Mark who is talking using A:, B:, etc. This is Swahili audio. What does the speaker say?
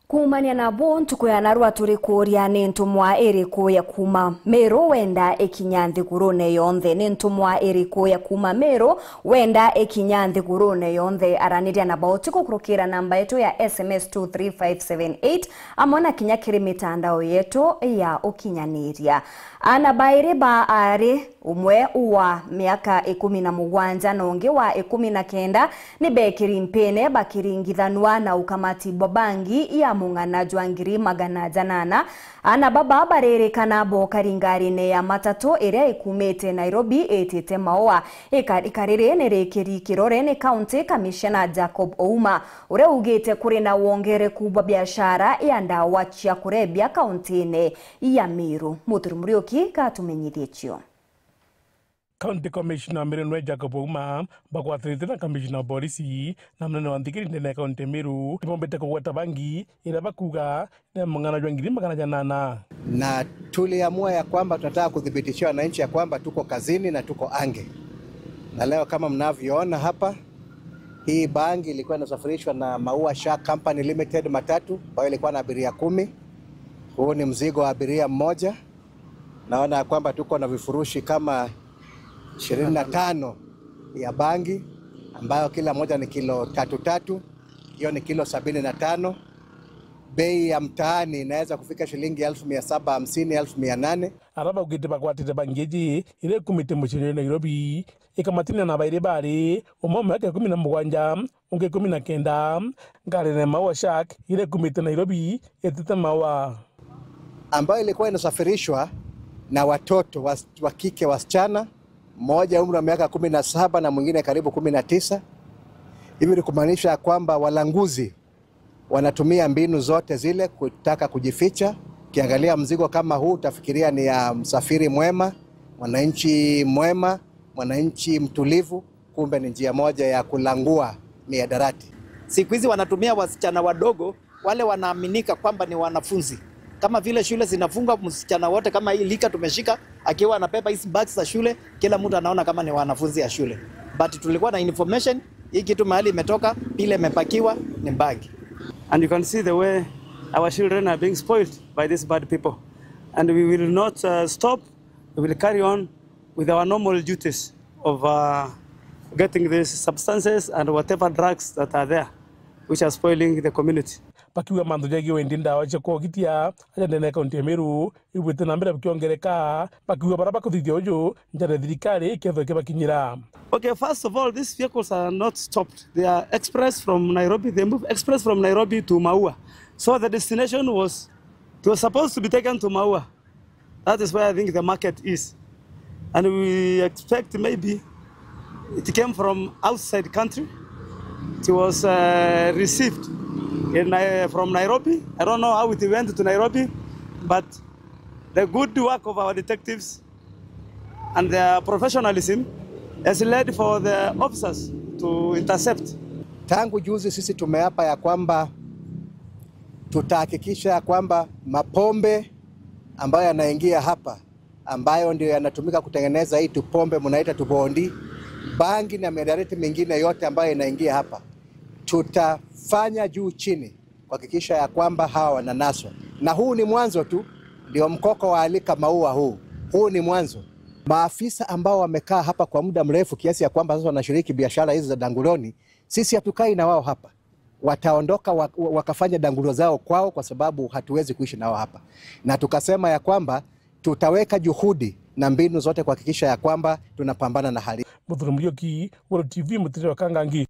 A: Kumania na bontu kuyanarwa turi kuria ni ntumwa iriku ya kuma Meru wenda ekinya nthigurune yonthe ni ntumwa iriku ya kuma Meru wenda ekinya nthigurune yonthe araniria na bauti kukurukira namba yetu ya SMS 23578 amona kinya kiri mitandao yetu ya ukinyaniria ana baire ba ari umwe uwa miaka 17 na ungi wa 19 ni bekiri mpene bakiringithanwa na ukamati bobangi ya mungana jwangiri magana janana ana baba barerekana bo karingarine ya matatu iria ikumete Nairobi etete maoa ikarire nerekeri kirore ni county commissioner Jacob Ouma ure ugete kuri na wongere kubwa biashara ya ndawa cia kurebia county ya Meru muturumurioki katumenyithio.
B: County Commissioner Meru Jacob Ouma bakwathirite na Commissioner Borisi na mnene wa nthigiri na County Meru ibombete kugweta bangi ira bakuga na mungana jwangiri magana janana
C: na tuliamua ya kwamba tunataka kudhibitishia wananchi ya kwamba tuko kazini na tuko ange. Na leo kama mnavyoona hapa, hii bangi ilikuwa inasafirishwa na Maua Shark Company Limited matatu ambayo ilikuwa na abiria 10. Huu ni mzigo wa abiria mmoja. Naona kwamba tuko na vifurushi kama 25 ya bangi ambayo kila moja ni kilo 3. Hiyo ni kilo 75. Bei ya mtaani inaweza kufika shilingi 1750 1800.
B: Araba ugite bakwatite bangeji ile kumite muchini Nairobi ikamatina na baire bari umoma yake 17 unge 19 ngare na Maua Shark ile kumite Nairobi etete mawa
C: ambayo ilikuwa inasafirishwa na watoto wa kike wasichana, mmoja umri wa miaka 17 na mwingine karibu 19. Hivi ni kumaanisha kwamba walanguzi wanatumia mbinu zote zile kutaka kujificha. Kiangalia mzigo kama huu utafikiria ni ya msafiri mwema, mwananchi mwema, mwananchi mtulivu, kumbe ni njia moja ya kulangua miadarati.
D: Siku hizi wanatumia wasichana wadogo wale wanaaminika kwamba ni wanafunzi. Kama vile shule zinafunga, msichana wote kama hii lika tumeshika akiwa anapepa hizi bags za shule, kila mtu anaona kama ni wanafunzi ya shule. But tulikuwa na information hii kitu mahali imetoka, ile imepakiwa ni bag.
E: And you can see the way our children are being spoiled by these bad people. And we will not stop. We will carry on with our normal duties of getting these substances and whatever drugs that are there, which are spoiling the community.
B: Pakiwa mandujagi wendinda wacha kwa gitia aja na County Meru ibwete na mbere bikiongereka pakiwa baraba kuthithiojo njare thirikari ketho ke bakinyira.
E: Okay, first of all, these vehicles are not stopped. They are express from Nairobi. They move express from Nairobi to Maua. So the destination was supposed to be taken to Maua. That is where I think the market is. And we expect maybe it came from outside country. It was received from Nairobi. I don't know how it went to Nairobi, but the good work of our detectives and their professionalism has led for the officers to intercept.
C: Tangu juzi sisi tumeapa ya kwamba tutahakikisha ya kwamba mapombe ambayo yanaingia hapa, ambayo ndio yanatumika kutengeneza hii tupombe mnaita tubondi, bangi na miadarati mingine yote ambayo inaingia hapa, tutafanya juu chini kuhakikisha ya kwamba hawa wananaswa. Na huu ni mwanzo tu, ndio mkoko wa alika maua huu. Huu ni mwanzo. Maafisa ambao wamekaa hapa kwa muda mrefu kiasi ya kwamba sasa wanashiriki biashara hizi za danguloni, sisi hatukai na wao hapa. Wataondoka wakafanya dangulo zao kwao, kwa sababu hatuwezi kuishi nao hapa. Na tukasema ya kwamba tutaweka juhudi na mbinu zote kuhakikisha ya kwamba tunapambana na hali.
B: Muthurumurioki, World TV, Mutiri wa Kangangi.